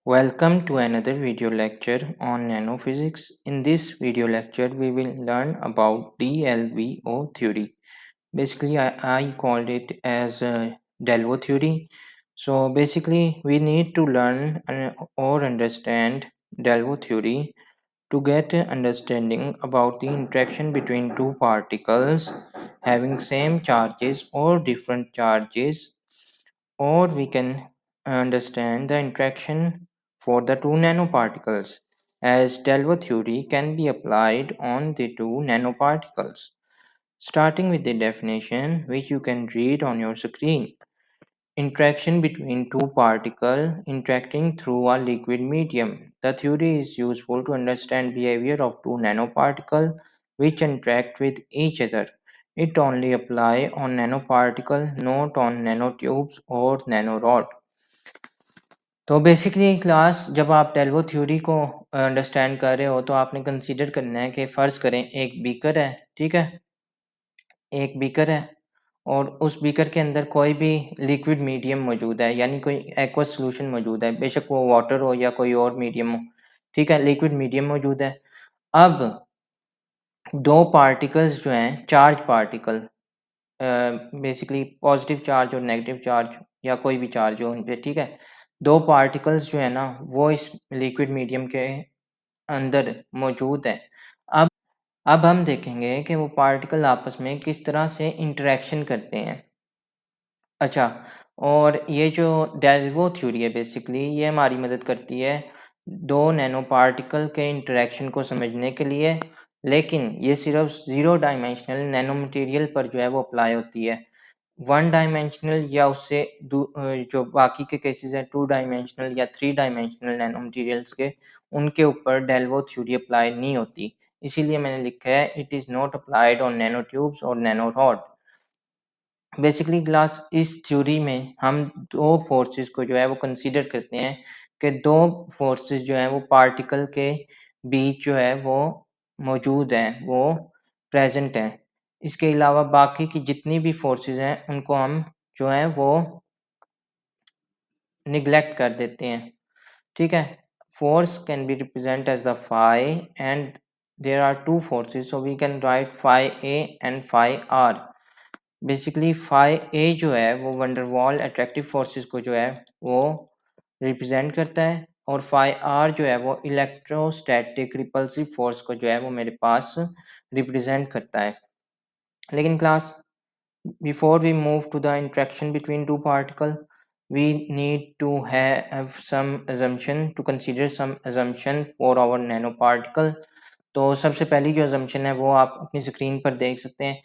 Welcome to another video lecture on nanophysics. In this video lecture, we will learn about DLVO theory. Basically, I called it as Delvo theory. So basically, we need to learn or understand Delvo theory to get an understanding about the interaction between two particles having same charges or different charges, or we can understand the interaction for the two nanoparticles, as Delvo theory can be applied on the two nanoparticles. Starting with the definition, which you can read on your screen. Interaction between two particles interacting through a liquid medium. The theory is useful to understand behavior of two nanoparticles which interact with each other. It only applies on nanoparticle, not on nanotubes or nanorod. तो basically class जब आप टेल्वो theory को understand कर रहे हो तो आपने consider करना है कि फ़र्ज़ करें एक बीकर है, ठीक है? एक बीकर है और उस बीकर के अंदर कोई भी लिक्विड मीडियम मौजूद है, यानी कोई एक्वस सॉल्यूशन मौजूद है, बेशक वो वाटर हो या कोई और मीडियम हो, ठीक है? लिक्विड मीडियम मौजूद है। अब 2 पार्टिकल्स जो हैं, charge particle basically positive charge और नेगेटिव चार्ज या कोई भी चार्ज हो उन पे, ठीक है? 2 पार्टिकल्स जो है ना, वो इस लिक्विड मीडियम के अंदर मौजूद हैं। अब हम देखेंगे कि वो पार्टिकल आपस में किस तरह से इंटरैक्शन करते हैं। अच्छा, और ये जो डेल्वो थ्योरी है बेसिकली ये हमारी मदद करती है 2 नैनो पार्टिकल के इंटरैक्शन को समझने के लिए, लेकिन ये सिर्फ़ 0 डायमेंशनल नैनो मटीरियल पर जो है वो अप्लाई होती है। 1 डायमेंशनल या उससे जो बाकी के केसेज़ हैं 2 डायमेंशनल या 3 डायमेंशनल नैनो मटीरियल्स के, उनके ऊपर डेल्वो थ्योरी अप्लाई नहीं होती। इसीलिए मैंने लिखा है it is not applied on nano tubes और नैनो रॉड। बेसिकली क्लास इस थ्योरी में हम 2 फोर्सेस को जो है वो कंसीडर करते हैं कि 2 फोर्सेस जो हैं वो पार्टिकल के बीच जो है वो मौजूद हैं, वो प्रेज़ेंट हैं। इसके अलावा बाकी की जितनी भी फोर्सेस हैं उनको हम जो है वो नेग्लेक्ट कर देते हैं, ठीक है? Force can be represented as the phi and there are 2 forces, so we can write phi A and phi R. Basically phi A जो है वो वंडरवॉल अट्रैक्टिव फोर्सेस को जो है वो रिप्रेजेंट करता है, और फाई आर जो है वो इलेक्ट्रोस्टैटिक रिपल्सिव फोर्स को जो है वो मेरे पास रिप्रेजेंट करता है। लेकिन class before we move to the interaction between two particles, we need to have some assumption to consider some assumption for our nanoparticle. तो सबसे पहली जो assumption है वो आप अपनी स्क्रीन पर देख सकते हैं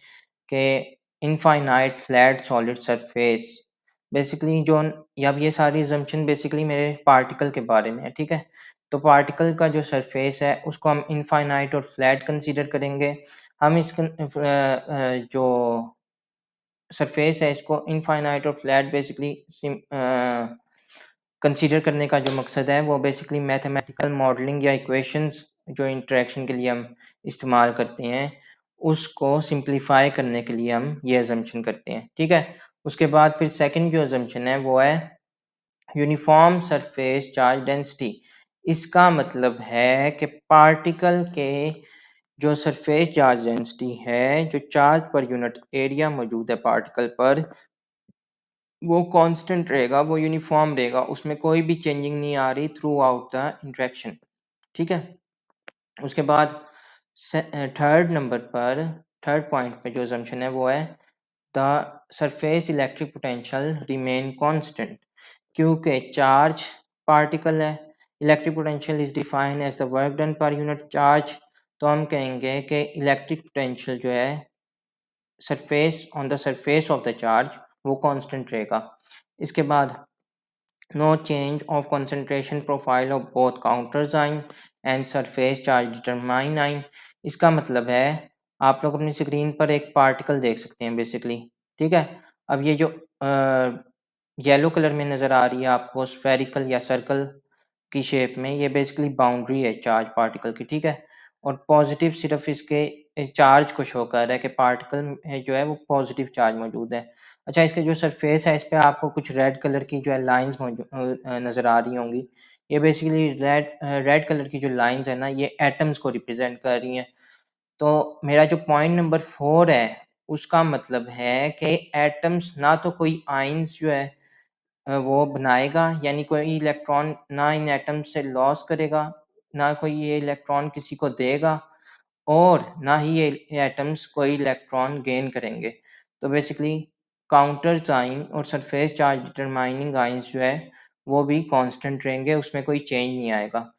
कि infinite flat solid surface. Basically जो अब ये सारी assumption बेसिकली मेरे पार्टिकल के बारे में है, ठीक है? तो पार्टिकल का जो सरफेस है उसको हम इनफाइनाइट और फ्लैट कंसीडर करेंगे। हम जो सरफेस है इसको इनफाइनाइट और फ्लैट बेसिकली कंसीडर करने का जो मकसद है वो बेसिकली मैथमेटिकल मॉडलिंग या इक्वेशंस जो इंटरेक्शन के लिए हम इस्तेमाल करते हैं, उसको सिंप्लीफाई करने के लिए हम ये असम्पशन करते हैं, ठीक है? उसके बाद फिर सेकंड जो असम्पशन है वो है यूनिफॉर्म सरफेस चार्ज डेंसिटी। इसका मतलब है कि पार्टिकल के जो सरफेस चार्ज डेंसिटी है, जो चार्ज पर यूनिट एरिया मौजूद है पार्टिकल पर, वो कांस्टेंट रहेगा, वो यूनिफ़ॉर्म रहेगा, उसमें कोई भी चेंजिंग नहीं आ रही थ्रू आउट द इंटरेक्शन, ठीक है? उसके बाद थर्ड नंबर पर, थर्ड पॉइंट पे जो असम्पशन है वो है the surface electric potential remain constant, क्योंकि चार्ज पार्टिकल है, electric potential is defined as the work done per unit charge, तो हम कहेंगे कि इलेक्ट्रिक पोटेंशियल जो है surface on the surface of the charge वो कांस्टेंट रहेगा। इसके बाद no change of concentration profile of both counters ion and surface charge determine आइन। इसका मतलब है आप लोग अपनी स्क्रीन पर एक पार्टिकल देख सकते हैं बेसिकली, ठीक है? अब ये जो येलो कलर में नज़र आ रही है आपको स्फेरिकल या सर्कल की शेप में, ये बेसिकली बाउंड्री है चार्ज पार्टिकल की, ठीक है? और पॉजिटिव सिर्फ इसके चार्ज को शो कर रहा है कि पार्टिकल में जो है वो पॉजिटिव चार्ज मौजूद है। अच्छा, इसके जो सरफेस है इस पे आपको कुछ रेड कलर की जो है लाइन्स नज़र आ रही होंगी। ये बेसिकली रेड कलर की जो लाइंस है ना, ये एटम्स को रिप्रेजेंट कर रही हैं। तो मेरा जो पॉइंट नंबर 4 है, उसका मतलब है कि एटम्स ना तो कोई आयंस जो है वो बनाएगा, यानी कोई इलेक्ट्रॉन ना इन एटम से लॉस करेगा, ना कोई ये इलेक्ट्रॉन किसी को देगा और ना ही ये एटम्स कोई इलेक्ट्रॉन गेन करेंगे। तो बेसिकली काउंटर साइन और सरफेस चार्ज डिटरमाइनिंग आयंस जो है वो भी कांस्टेंट रहेंगे, उसमें कोई चेंज नहीं आएगा।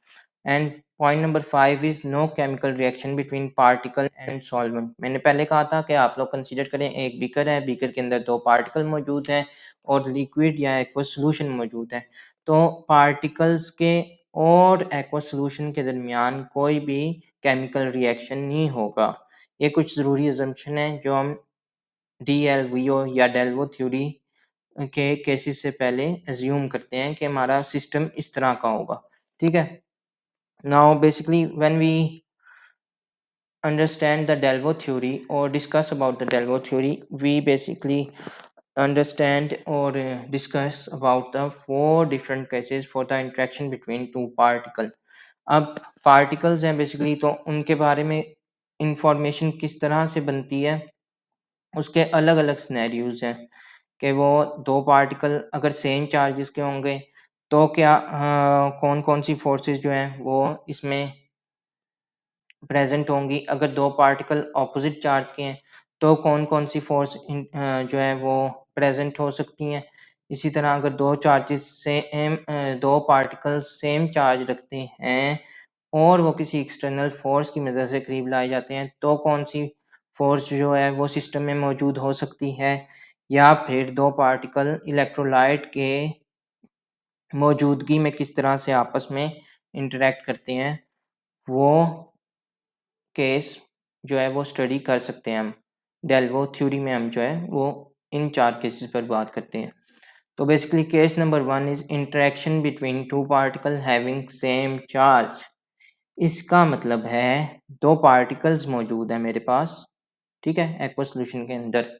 And point number 5 is no chemical reaction between particle and solvent. मैंने पहले कहा था कि आप लोग कंसीडर करें, एक बीकर है, बीकर के अंदर 2 पार्टिकल मौजूद हैं और लिक्विड या एक्वस सॉल्यूशन मौजूद है। तो पार्टिकल्स के और एक्वस सॉल्यूशन के दरमियान कोई भी केमिकल रिएक्शन नहीं होगा। ये कुछ ज़रूरी असम्पशन है जो हम डीएलवीओ या डेल्वो थ्योरी के केसेस से पहले अज्यूम करते हैं कि हमारा सिस्टम इस तरह का होगा। ठीक है? Now basically when we understand the Delvaux theory or discuss about the Delvaux theory, we basically understand or discuss about the 4 different cases for the interaction between two particles. अब particles हैं basically, तो उनके बारे में information किस तरह से बनती है, उसके अलग अलग सिनेरियोज हैं कि वो 2 पार्टिकल अगर सेम चार्जेस के होंगे तो क्या कौन कौन सी फोर्सेस जो हैं वो इसमें प्रेजेंट होंगी। अगर 2 पार्टिकल ऑपोजिट चार्ज के हैं तो कौन-कौन सी फोर्स जो है वो प्रेजेंट हो सकती हैं। इसी तरह अगर 2 charges same 2 particle same charge रखते हैं और वो किसी एक्सटर्नल फोर्स की मदद से करीब लाए जाते हैं तो कौन-सी फोर्स जो है वो सिस्टम में मौजूद हो सकती है। या फिर 2 पार्टिकल इलेक्ट्रोलाइट के मौजूदगी में किस तरह से आपस में इंटरैक्ट करते हैं, वो केस जो है वो स्टडी कर सकते हैं हम। डेल्वो थ्योरी में हम जो है वो इन 4 केसेस पर बात करते हैं। तो basically case number 1 is interaction between 2 particle having same charge. इसका मतलब है 2 पार्टिकल्स मौजूद हैं मेरे पास, ठीक है? एक्वस सॉल्यूशन के अंदर।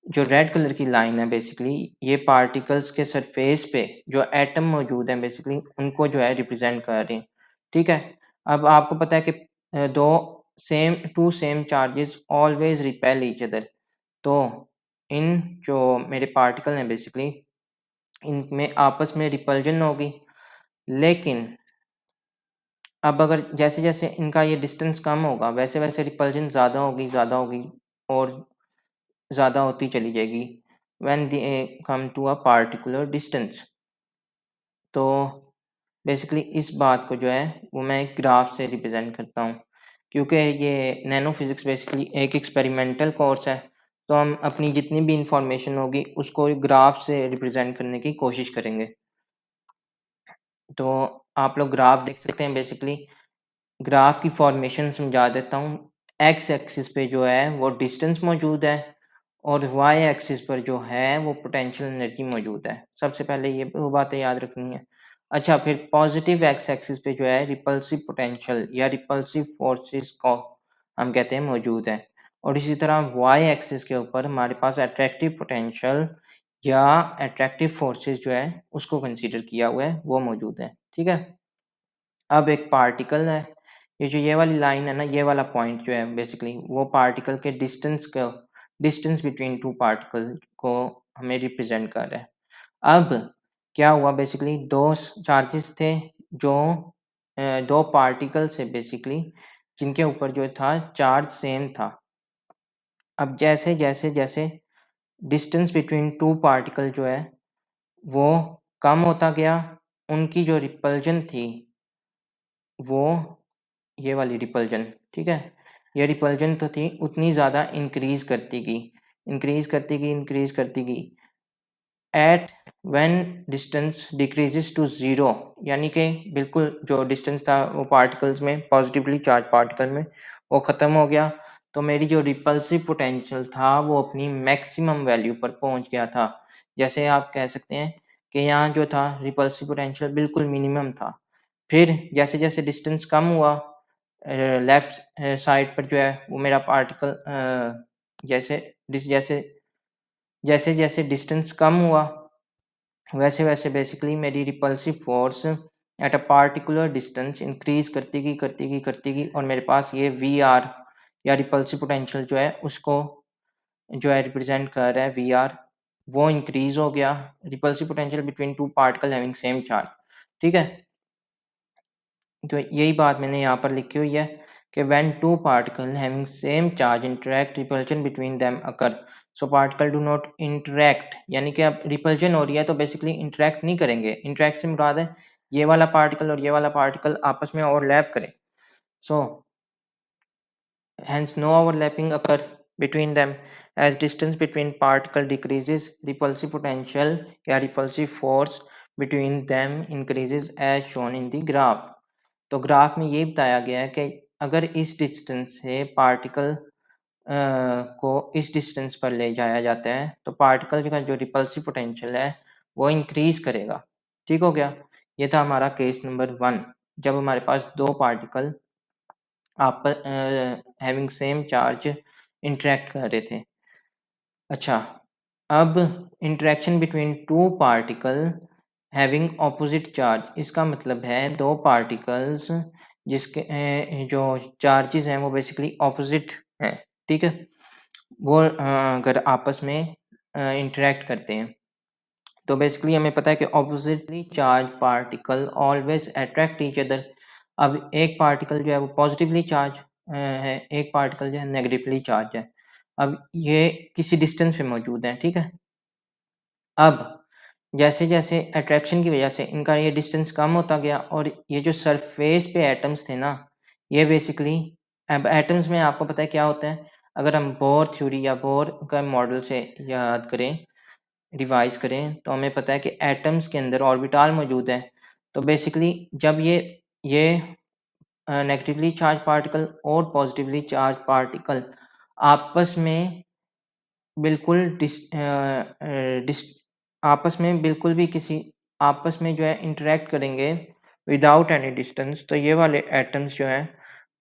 जो रेड कलर की लाइन है बेसिकली, ये पार्टिकल्स के सरफेस पे जो एटम मौजूद हैं बेसिकली उनको जो है रिप्रेजेंट कर रहे हैं, ठीक है? अब आपको पता है कि 2 same charges always repel each other. तो इन जो मेरे पार्टिकल हैं बेसिकली, इनमें आपस में रिपल्जन होगी। लेकिन अब अगर जैसे-जैसे इनका ये डिस्टेंस कम होगा, वैसे-वैसे रिपल्जन ज़्यादा होगी और ज़्यादा होती चली जाएगी when they come to a particular distance. तो बेसिकली इस बात को जो है वो मैं एक ग्राफ से रिप्रेजेंट करता हूँ, क्योंकि ये नैनो फिजिक्स बेसिकली एक एक्सपेरिमेंटल कोर्स है, तो हम अपनी जितनी भी इंफॉर्मेशन होगी उसको ग्राफ से रिप्रेजेंट करने की कोशिश करेंगे। तो आप लोग ग्राफ देख सकते हैं बेसिकली। ग्राफ की फॉर्मेशन समझा देता हूँ। एक्स एक्सिस पे जो है वो डिस्टेंस मौजूद है और वाई एक्सिस पर जो है वो पोटेंशियल एनर्जी मौजूद है। सबसे पहले ये 2 बातें याद रखनी है। अच्छा, फिर पॉजिटिव एक्स एक्सिस पे जो है रिपल्सिव पोटेंशियल या रिपल्सिव फोर्सेस को हम कहते हैं मौजूद है। और इसी तरह वाई एक्सिस के ऊपर हमारे पास अट्रैक्टिव पोटेंशियल या अट्रैक्टिव फोर्सेस जो है उसको कंसीडर किया हुआ है, वो मौजूद है। ठीक है? अब एक पार्टिकल है, ये जो ये वाली लाइन है ना, ये वाला पॉइंट जो है बेसिकली वो पार्टिकल के डिस्टेंस बिटवीन 2 पार्टिकल को हमें रिप्रेजेंट कर रहा है। अब क्या हुआ बेसिकली, 2 चार्जेस थे जो 2 पार्टिकल से बेसिकली जिनके ऊपर जो था चार्ज सेम था। अब जैसे डिस्टेंस बिटवीन 2 पार्टिकल जो है वो कम होता गया, उनकी जो रिपल्जन थी वो ये वाली रिपल्जन, ठीक है? ये रिपल्जन तो थी उतनी ज़्यादा इंक्रीज़ करती गई एट व्हेन डिस्टेंस डिक्रीज़ेस टू 0, यानी कि बिल्कुल जो डिस्टेंस था वो पार्टिकल्स में, पॉजिटिवली चार्ज पार्टिकल में, वो ख़त्म हो गया। तो मेरी जो रिपल्सिव पोटेंशियल था वो अपनी मैक्सिमम वैल्यू पर पहुँच गया था। जैसे आप कह सकते हैं कि यहाँ जो था रिपल्सिव पोटेंशियल बिल्कुल मिनिमम था। फिर जैसे-जैसे डिस्टेंस कम हुआ लेफ्ट साइड पर जो है वो मेरा पार्टिकल जैसे डिस जैसे जैसे-जैसे डिस्टेंस कम हुआ, वैसे-वैसे बेसिकली मेरी repulsive force at a particular distance increase करती गई और मेरे पास ये वी आर या रिपल्सिव पोटेंशियल जो है उसको जो है रिप्रेजेंट कर रहा है वी आर, वो इंक्रीज हो गया। Repulsive potential between two particle having same charge, ठीक है। तो यही बात मैंने यहाँ पर लिखी हुई है कि when two particle having same charge interact repulsion between them occur, so particle do not interact, यानी कि अब रिपल्जन हो रही है तो बेसिकली इंटरेक्ट नहीं करेंगे। इंटरेक्ट से मुराद है ये वाला पार्टिकल और ये वाला पार्टिकल आपस में ओवरलैप करें। सो hence no overlapping occur between them. As distance between particle decreases, repulsive potential या repulsive force between them increases as shown in the graph. तो ग्राफ में ये बताया गया है कि अगर इस डिस्टेंस से पार्टिकल को इस डिस्टेंस पर ले जाया जाता है तो पार्टिकल का जो रिपल्सिव पोटेंशियल है वो इंक्रीज करेगा। ठीक हो गया। ये था हमारा केस नंबर 1, जब हमारे पास दो पार्टिकल आप हैविंग सेम चार्ज इंटरेक्ट कर रहे थे। अच्छा, अब interaction between two particle having opposite charge, इसका मतलब है दो पार्टिकल्स जिसके जो चार्जेस हैं वो बेसिकली ऑपोजिट हैं, ठीक है। वो अगर आपस में इंटरेक्ट करते हैं तो बेसिकली हमें पता है कि oppositely charge particle always attract each other. अब एक पार्टिकल जो है वो पॉजिटिवली चार्ज है, एक पार्टिकल जो है नेगेटिवली चार्ज है। अब ये किसी डिस्टेंस पे मौजूद है, ठीक है। अब जैसे-जैसे अट्रैक्शन की वजह से इनका ये डिस्टेंस कम होता गया और ये जो सरफेस पे एटम्स थे ना, ये बेसिकली अब एटम्स में आपको पता है क्या होता है? अगर हम बोर थ्योरी या बोर का मॉडल से याद करें, रिवाइज़ करें, तो हमें पता है कि एटम्स के अंदर ऑर्बिटल मौजूद है। तो बेसिकली जब ये नेगेटिवली चार्ज पार्टिकल और पॉजिटिवली चार्ज पार्टिकल आपस में बिल्कुल डिस आपस में बिल्कुल भी किसी आपस में जो है इंटरैक्ट करेंगे विदाउट एनी डिस्टेंस, तो ये वाले एटम्स जो हैं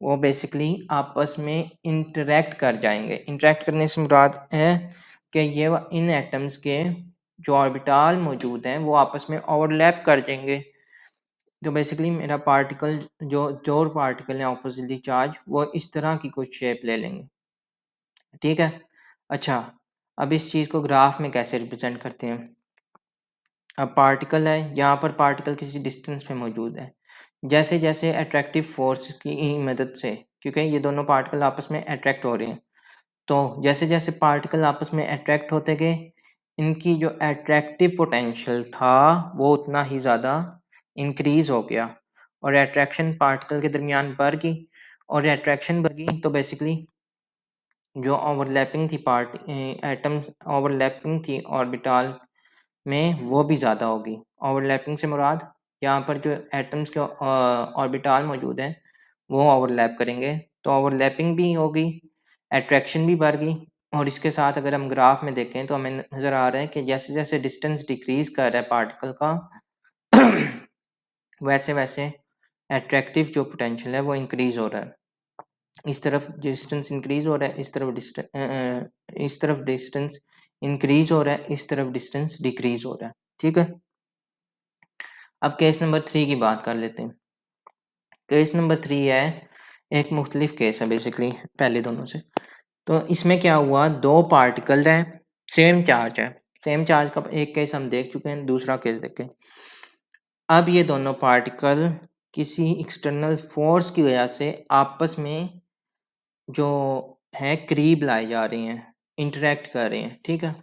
वो बेसिकली आपस में इंटरैक्ट कर जाएँगे। इंटरैक्ट करने से मुराद है कि इन एटम्स के जो ऑर्बिटल मौजूद हैं वो आपस में ओवरलैप कर जाएँगे। तो बेसिकली मेरा पार्टिकल जो पार्टिकल हैं ऑपोजिटली चार्ज वो इस तरह की कुछ शेप ले लेंगे। ठीक है? अच्छा, अब इस चीज़ को ग्राफ में कैसे रिप्रेज़ेंट करते हैं? अब पार्टिकल है, यहाँ पर पार्टिकल किसी डिस्टेंस पे मौजूद है। जैसे-जैसे अट्रैक्टिव फ़ोर्स की मदद से, क्योंकि ये दोनों पार्टिकल आपस में अट्रैक्ट हो रहे हैं, तो जैसे-जैसे पार्टिकल आपस में अट्रैक्ट होते गए, इनकी जो अट्रैक्टिव पोटेंशियल था, वो उतना ही ज़्यादा इंक्रीज़ हो गया और अट्रैक्शन पार्टिकल के दरमियान बढ़ गई और अट्रैक्शन बढ़ गई तो बेसिकली जो ओवरलैपिंग थी एटम ओवरलैपिंग थी ऑर्बिटल में वो भी ज़्यादा होगी। ओवरलैपिंग से मुराद यहाँ पर जो एटम्स के ऑर्बिटल मौजूद हैं, वो ओवरलैप करेंगे, तो ओवरलैपिंग भी होगी, अट्रैक्शन भी बढ़ गई और इसके साथ अगर हम ग्राफ में देखें तो हमें नज़र आ रहा है कि जैसे-जैसे डिस्टेंस डिक्रीज़ कर रहा है पार्टिकल का वैसे-वैसे अट्रैक्टिव जो पोटेंशियल है वो इंक्रीज़ हो रहा है। इस तरफ डिस्टेंस इंक्रीज़ हो रहा है, इस तरफ डिस्टेंस इंक्रीज़ हो रहा है, इस तरफ डिस्टेंस डिक्रीज़ हो रहा है। ठीक है? अब केस नंबर 3 की बात कर लेते हैं। केस नंबर 3 है, एक मुख्तलिफ केस है बेसिकली पहले दोनों से। तो इसमें क्या हुआ, 2 पार्टिकल हैं, सेम चार्ज है। सेम चार्ज का एक केस हम देख चुके हैं, दूसरा केस देखें। अब ये दोनों पार्टिकल किसी एक्सटर्नल फ़ोर्स की वजह से आपस में जो है करीब लाए जा रहे हैं, इंटरैक्ट कर रहे हैं, ठीक है?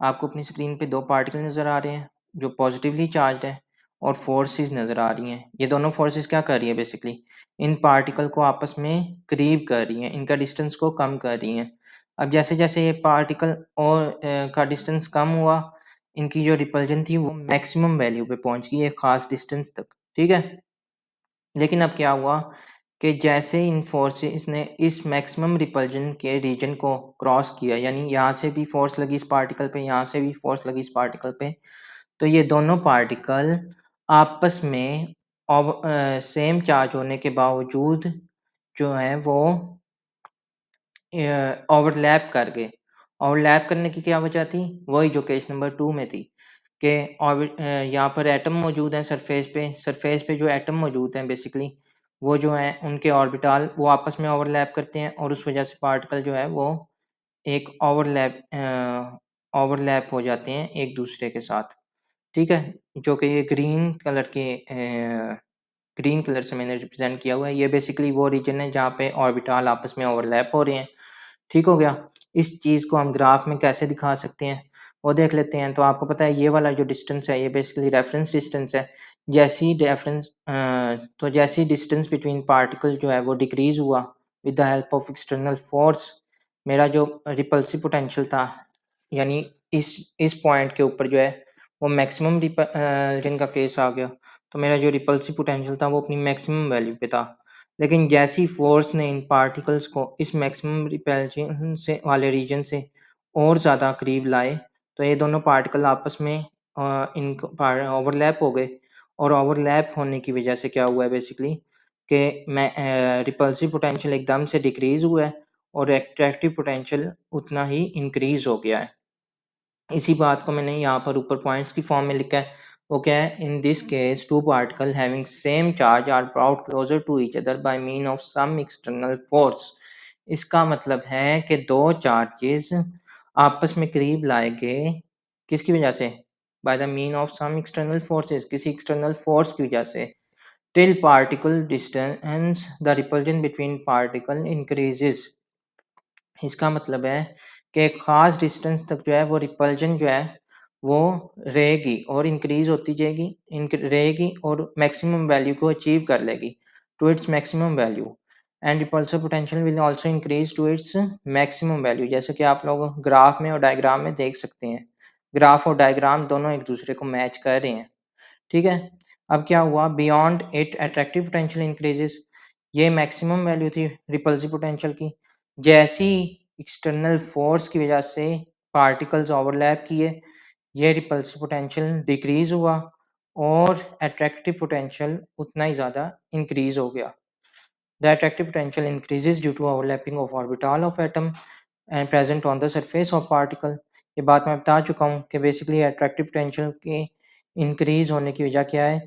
आपको अपनी स्क्रीन पे 2 पार्टिकल नज़र आ रहे हैं, जो पॉज़िटिवली चार्ज्ड हैं और फ़ोर्सेस नज़र आ रही हैं। ये दोनों फ़ोर्सेस क्या कर रही हैं बेसिकली? इन पार्टिकल को आपस में करीब कर रही हैं, इनका डिस्टेंस को कम कर रही हैं। अब जैसे-जैसे ये पार्टिकल और का डिस्टेंस कम हुआ, इनकी जो रिपल्जन थी वो मैक्सिमम वैल्यू पे पहुँच गई एक ख़ास डिस्टेंस तक, ठीक है? लेकिन अब क्या हुआ कि जैसे इन फोर्सेस ने इस मैक्सिमम रिपल्जन के रीजन को क्रॉस किया, यानी यहाँ से भी फोर्स लगी इस पार्टिकल पे, यहाँ से भी फोर्स लगी इस पार्टिकल पे, तो ये दोनों पार्टिकल आपस में सेम चार्ज होने के बावजूद जो है वो ओवरलैप कर गए। ओवरलैप करने की क्या वजह थी? वही जो केस नंबर 2 में थी कि यहाँ पर एटम मौजूद हैं सरफेस पे जो एटम मौजूद हैं बेसिकली वो जो हैं उनके ऑर्बिटल वो आपस में ओवरलैप करते हैं और उस वजह से पार्टिकल जो है वो एक ओवरलैप हो जाते हैं एक दूसरे के साथ, ठीक है? जो कि ये ग्रीन कलर से मैंने रिप्रेज़ेंट किया हुआ है। ये बेसिकली वो रीजन है जहाँ पे ऑर्बिटल आपस में ओवरलैप हो रहे हैं। ठीक हो गया? इस चीज़ को हम ग्राफ में कैसे दिखा सकते हैं, वो देख लेते हैं। तो आपको पता है ये वाला जो डिस्टेंस है, ये बेसिकली रेफ़रेंस डिस्टेंस है। जैसे ही डिस्टेंस बिटवीन पार्टिकल जो है वो डिक्रीज़ हुआ with the help of external force, मेरा जो रिपल्सिव पोटेंशियल था, यानी इस पॉइंट के ऊपर जो है वो रीजन का केस आ गया। तो मेरा जो रिपल्सिव पोटेंशियल था वो अपनी मैक्सिमम वैल्यू पे था। लेकिन जैसे ही फ़ोर्स ने इन पार्टिकल्स को इस मैक्सिमम रिपल्शन से वाले रीजन से और ज़्यादा करीब लाए, तो ये दोनों पार्टिकल आपस में इनको ओवरलैप हो गए और ओवरलैप होने की वजह से क्या हुआ है बेसिकली कि रिपल्सिव पोटेंशियल एकदम से डिक्रीज़ हुआ है और एट्रैक्टिव पोटेंशियल उतना ही इंक्रीज़ हो गया है। इसी बात को मैंने यहाँ पर ऊपर पॉइंट्स की फॉर्म में लिखा है। वो क्या है? In this case two particle having same charge are brought closer to each other by mean of some external force. इसका मतलब है कि दो चार्जेस आपस में करीब लाए गए किसकी वजह से? By the mean of some external forces, किसी एक्सटर्नल फोर्स की वजह से। Till particle distance the repulsion between particle increases. इसका मतलब है कि एक ख़ास डिस्टेंस तक जो है वो रिपल्जन जो है वो रहेगी और इंक्रीज़ होती जाएगी, रहेगी और मैक्सिमम वैल्यू को अचीव कर लेगी to its maximum value. And repulsive potential will also increase to its maximum value, जैसे कि आप लोग ग्राफ में और डायग्राम में देख सकते हैं। ग्राफ और डायग्राम दोनों एक दूसरे को मैच कर रहे हैं। ठीक है? अब क्या हुआ? Beyond it attractive potential increases. ये मैक्सिमम वैल्यू थी रिपल्सिव पोटेंशियल की। जैसी एक्सटर्नल फोर्स की वजह से पार्टिकल्स ओवरलैप किए, ये रिपल्सिव पोटेंशियल डिक्रीज़ हुआ और अट्रैक्टिव पोटेंशियल उतना ही ज़्यादा इंक्रीज़ हो गया। The attractive potential increases due to overlapping of orbital of atom and present on the surface of particle। ये बात मैं बता चुका हूँ कि बेसिकली अट्रैक्टिव पोटेंशियल के इंक्रीज होने की वजह क्या है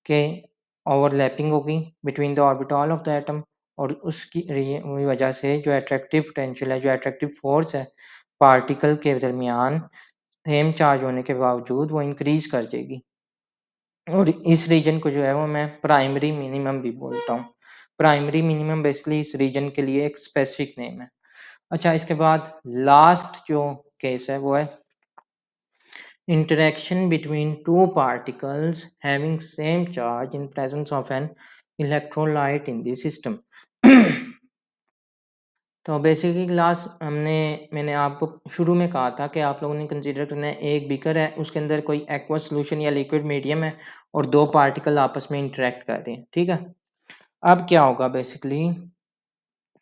कि ओवरलैपिंग होगी between the orbital of the atom और उसकी वजह से जो अट्रैक्टिव पोटेंशियल है, जो अट्रैक्टिव फोर्स है पार्टिकल के दरमियान सेम चार्ज होने के बावजूद वो इंक्रीज कर जाएगी। और इस रीजन को जो है वो मैं प्राइमरी मिनिमम भी बोलता हूँ। प्राइमरी मिनिमम बेसिकली इस रीजन के लिए एक स्पेसिफिक नेम है। अच्छा, इसके बाद लास्ट जो केस है वो है interaction between two particles having same charge in presence of an electrolyte in the system। तो बेसिकली क्लास मैंने आपको शुरू में कहा था कि आप लोगों ने कंसीडर करना है एक बीकर है, उसके अंदर कोई एक्वस सॉल्यूशन या लिक्विड मीडियम है और दो पार्टिकल आपस में इंटरेक्ट कर रहे हैं, ठीक है? अब क्या होगा बेसिकली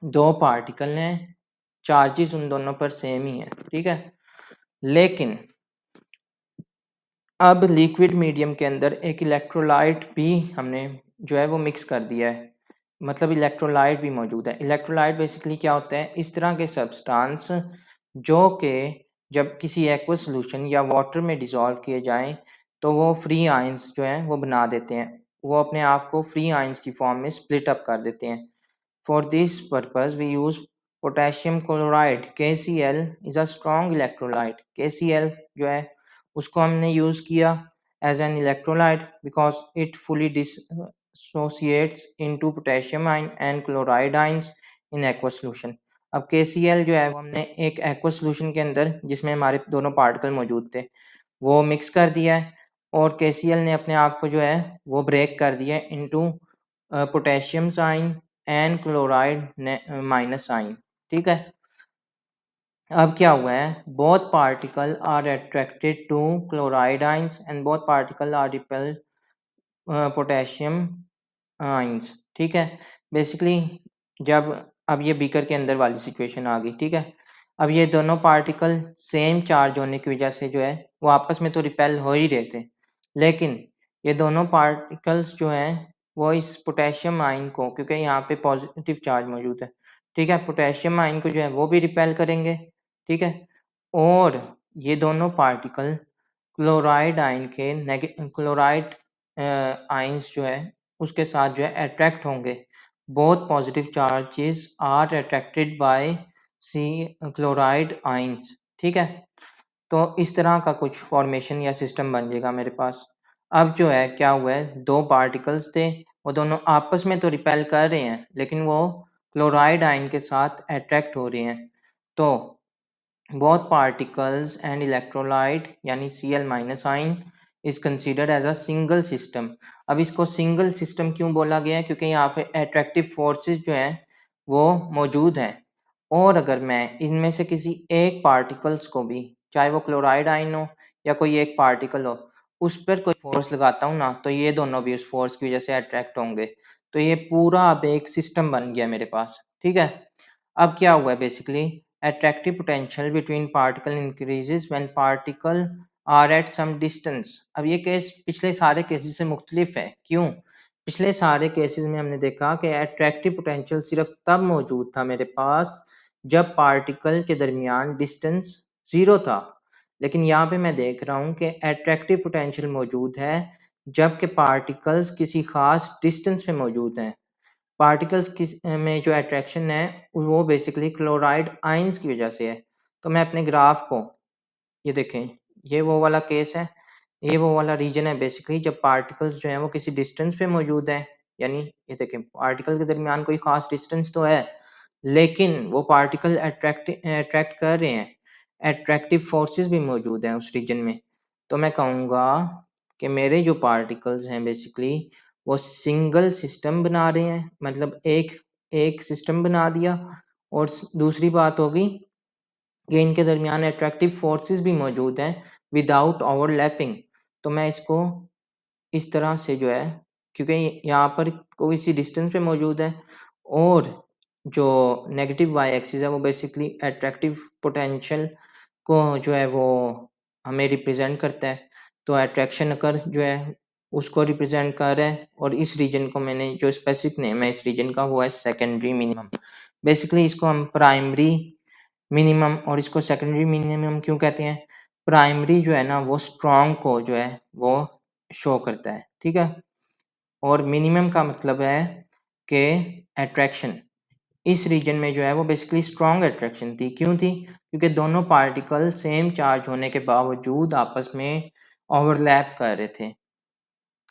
दो पार्टिकल हैं, चार्जेस उन दोनों पर सेम ही है, ठीक है? लेकिन अब लिक्विड मीडियम के अंदर एक इलेक्ट्रोलाइट भी हमने जो है वो मिक्स कर दिया है, मतलब इलेक्ट्रोलाइट भी मौजूद है। इलेक्ट्रोलाइट बेसिकली क्या होता है? इस तरह के सब्सटेंस जो कि जब किसी एक्वस सॉल्यूशन या वाटर में डिसॉल्व किए जाएँ, तो वो फ्री आयंस जो हैं वो बना देते हैं। वो अपने आप को फ्री आयंस की फॉर्म में स्प्लिट अप कर देते हैं। For this purpose, we use potassium chloride KCl is a strong electrolyte। KCl जो है उसको हमने यूज़ किया as an electrolyte because it fully dissociates into potassium ion and chloride ions in aqueous solution। अब KCl जो है वो हमने एक aqueous solution के अंदर जिसमें हमारे दोनों पार्टिकल मौजूद थे वो मिक्स कर दिया है और KCl ने अपने आप को जो है वो ब्रेक कर दिया है into potassium sign and chloride minus sign, ठीक है? अब क्या हुआ है? Both particle are attracted to chloride ions and both particle are repelled potassium ions, ठीक है? बेसिकली जब अब ये बीकर के अंदर वाली सिचुएशन आ गई, ठीक है? अब ये दोनों पार्टिकल सेम चार्ज होने की वजह से जो है वो आपस में तो रिपेल हो ही रहे थे, लेकिन ये दोनों पार्टिकल्स जो हैं वो इस पोटेशियम आयन को, क्योंकि यहाँ पे पॉजिटिव चार्ज मौजूद है, ठीक है? पोटेशियम आयन को जो है वो भी रिपेल करेंगे, ठीक है? और ये दोनों पार्टिकल क्लोराइड आइंस जो है उसके साथ जो है अट्रैक्ट होंगे। Both positive charges are attracted by C chloride ions. ठीक है, तो इस तरह का कुछ फॉर्मेशन या सिस्टम बन जाएगा मेरे पास। अब जो है क्या हुआ है, दो पार्टिकल्स थे, वो दोनों आपस में तो रिपेल कर रहे हैं लेकिन वो क्लोराइड आयन के साथ अट्रैक्ट हो रहे हैं। तो both particles and electrolyte यानी Cl minus ion is considered as a single system. अब इसको सिंगल सिस्टम क्यों बोला गया है, क्योंकि यहाँ पे अट्रैक्टिव फोर्सेस जो हैं वो मौजूद हैं। और अगर मैं इनमें से किसी एक पार्टिकल्स को भी, चाहे वो क्लोराइड आइन हो या कोई एक पार्टिकल हो, उस पर कोई फोर्स लगाता हूँ ना, तो ये दोनों भी उस फोर्स की वजह से अट्रैक्ट होंगे। तो ये पूरा अब एक सिस्टम बन गया मेरे पास। ठीक है, अब क्या हुआ है basically, attractive potential between particle increases when particle are at some distance। अब ये केस पिछले सारे केसेस से मुख्तलिफ है। क्यों? पिछले सारे केसेस में हमने देखा कि अट्रैक्टिव पोटेंशियल सिर्फ तब मौजूद था मेरे पास जब पार्टिकल के दरमियान डिस्टेंस जीरो था। लेकिन यहाँ पे मैं देख रहा हूँ कि अट्रैक्टिव पोटेंशियल मौजूद है जबकि पार्टिकल्स किसी खास डिस्टेंस पे मौजूद हैं। पार्टिकल्स में जो अट्रैक्शन है वो बेसिकली क्लोराइड आयंस की वजह से है। तो मैं अपने ग्राफ को, ये देखें, ये वो वाला केस है, ये वो वाला रीजन है बेसिकली जब पार्टिकल्स जो हैं वो किसी डिस्टेंस पे मौजूद हैं। यानी ये देखें, पार्टिकल के दरमियान कोई खास डिस्टेंस तो है लेकिन वो पार्टिकल अट्रैक्ट कर रहे हैं, अट्रैक्टिव फोर्सेस भी मौजूद हैं उस रीजन में। तो मैं कहूँगा कि मेरे जो पार्टिकल्स हैं बेसिकली वो सिंगल सिस्टम बना रहे हैं, मतलब एक एक सिस्टम बना दिया। और दूसरी बात होगी कि इनके दरमियान अट्रैक्टिव फोर्सेस भी मौजूद हैं विदाउट ओवरलैपिंग। तो मैं इसको इस तरह से जो है, क्योंकि यहाँ पर कोई सी डिस्टेंस पे मौजूद है और जो नेगेटिव वाई एक्सिस है वो बेसिकली अट्रैक्टिव पोटेंशियल को जो है वो हमें रिप्रेजेंट करता है। तो अट्रैक्शन अकर जो है उसको रिप्रेजेंट कर रहा है और इस रीजन को मैंने जो स्पेसिफिक नेम है इस रीजन का हुआ है सेकेंडरी मिनिमम। बेसिकली इसको हम प्राइमरी मिनिमम और इसको सेकेंडरी मिनिमम क्यों कहते हैं? प्राइमरी जो है ना वो स्ट्रॉन्ग को जो है वो शो करता है। ठीक है, और मिनिमम का मतलब है कि अट्रैक्शन इस रीजन में जो है वो बेसिकली स्ट्रॉन्ग अट्रैक्शन थी। क्यों थी? क्योंकि दोनों पार्टिकल सेम चार्ज होने के बावजूद आपस में ओवरलैप कर रहे थे।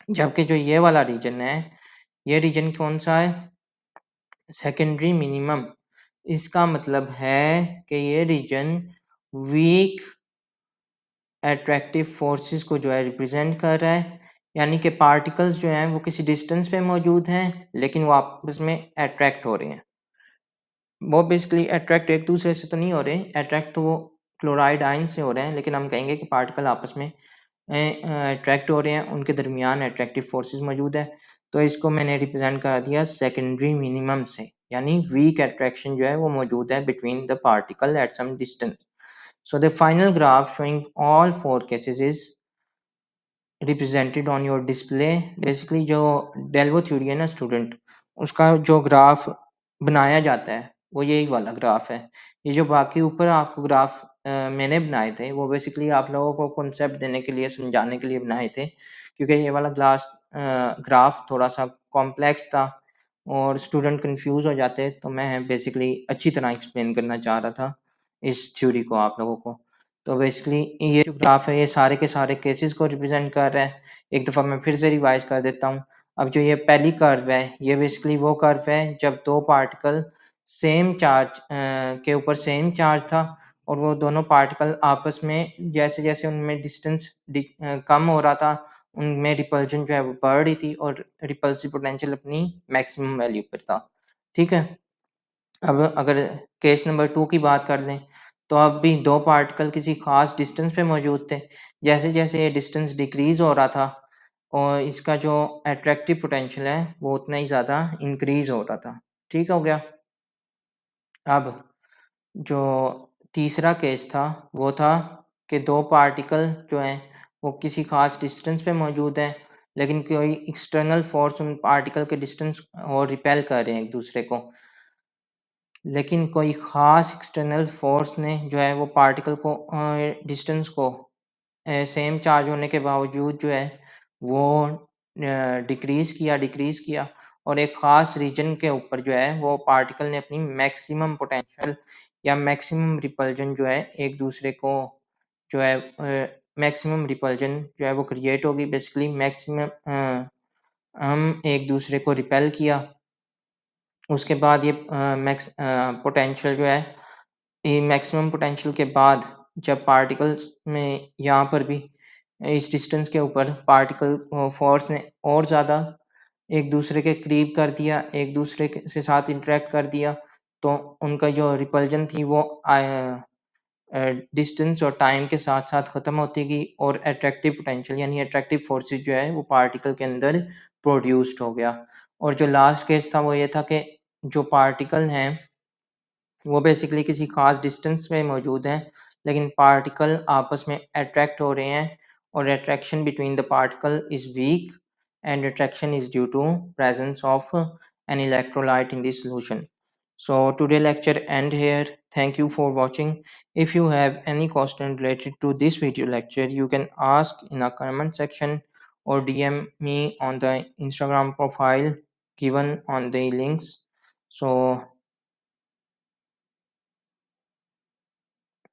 जबकि जो ये वाला रीजन है, ये रीजन कौन सा है? Secondary minimum. इसका मतलब है कि ये रीजन वीक अट्रैक्टिव फोर्सेस को जो है रिप्रेजेंट कर रहा है। यानी कि पार्टिकल्स जो हैं वो किसी डिस्टेंस पे मौजूद हैं लेकिन वो आपस में अट्रैक्ट हो रहे हैं। वो बेसिकली अट्रैक्ट एक दूसरे से तो नहीं हो रहे, अट्रैक्ट तो वो क्लोराइड आयन से हो रहे हैं, लेकिन हम कहेंगे कि पार्टिकल आपस में अट्रैक्ट हो रहे हैं, उनके दरमियान अट्रैक्टिव फोर्सेस मौजूद है। तो इसको मैंने रिप्रेजेंट कर दिया सेकेंडरी मिनिमम से, यानी वीक अट्रैक्शन जो है वो मौजूद है between the particle at some distance. So the final graph showing all four cases is represented on your display. Basically जो डेल्वो थ्योरी है ना स्टूडेंट, उसका जो ग्राफ बनाया जाता है वो यही वाला ग्राफ है। ये जो बाकी ऊपर आपको ग्राफ मैंने बनाए थे वो बेसिकली आप लोगों को कॉन्सेप्ट देने के लिए, समझाने के लिए बनाए थे, क्योंकि ये वाला ग्राफ थोड़ा सा कॉम्प्लेक्स था और स्टूडेंट कंफ्यूज हो जाते, तो मैं बेसिकली अच्छी तरह एक्सप्लेन करना चाह रहा था इस थ्योरी को आप लोगों को। तो बेसिकली ये जो ग्राफ है ये सारे के सारे केसेस को रिप्रेजेंट कर रहा है। एक दफ़ा मैं फिर से रिवाइज़ कर देता हूँ। अब जो ये पहली कर्व है, ये बेसिकली वो कर्व है जब 2 पार्टिकल सेम चार्ज के ऊपर सेम चार्ज था और वो दोनों पार्टिकल आपस में जैसे-जैसे उनमें डिस्टेंस कम हो रहा था, उनमें रिपल्जन जो है वो बढ़ रही थी और रिपल्सिव पोटेंशियल अपनी मैक्सिमम वैल्यू पर था। ठीक है? अब अगर केस नंबर 2 की बात कर लें, तो अब भी 2 पार्टिकल किसी ख़ास डिस्टेंस पे मौजूद थे। जैसे-जैसे ये डिस्टेंस डिक्रीज़ हो रहा था और इसका जो अट्रैक्टिव पोटेंशियल है, वो उतना ही ज़्यादा इंक्रीज़ हो रहा था। ठीक हो गया? अब जो तीसरा केस था, वो था कि 2 पार्टिकल जो हैं, वो किसी ख़ास डिस्टेंस पे मौजूद हैं, लेकिन कोई एक्सटर्नल फ़ोर्स उन पार्टिकल के डिस्टेंस और रिपेल कर रहे हैं एक-दूसरे को। लेकिन कोई ख़ास एक्सटर्नल फ़ोर्स ने जो है वो पार्टिकल को डिस्टेंस को सेम चार्ज होने के बावजूद जो है वो डिक्रीज़ किया और एक ख़ास रीजन के ऊपर जो है वो पार्टिकल ने अपनी मैक्सिमम पोटेंशियल या मैक्सिमम रिपल्जन जो है एक दूसरे को जो है मैक्सिमम रिपल्जन जो है वो क्रिएट होगी। बेसिकली हम एक दूसरे को रिपेल किया। उसके बाद ये पोटेंशियल जो है ये मैक्सिमम पोटेंशियल के बाद जब पार्टिकल्स में यहाँ पर भी इस डिस्टेंस के ऊपर पार्टिकल फोर्स ने और ज़्यादा एक दूसरे के करीब कर दिया, एक दूसरे के से साथ इंटरेक्ट कर दिया, तो उनका जो रिपल्जन थी वो डिस्टेंस और टाइम के साथ-साथ ख़त्म होती गई और अट्रैक्टिव पोटेंशियल यानी अट्रैक्टिव फोर्सेस जो है वो पार्टिकल के अंदर प्रोड्यूस्ड हो गया। और जो लास्ट केस था वो ये था कि जो पार्टिकल हैं वो बेसिकली किसी ख़ास डिस्टेंस में मौजूद हैं, लेकिन पार्टिकल आपस में अट्रैक्ट हो रहे हैं और attraction between the particle is week and attraction is due to presence of an electrolyte in the solution. So today lecture end here. Thank you for watching. If you have any question related to this video lecture, you can ask in the comment section or DM me on the Instagram profile given on the links. So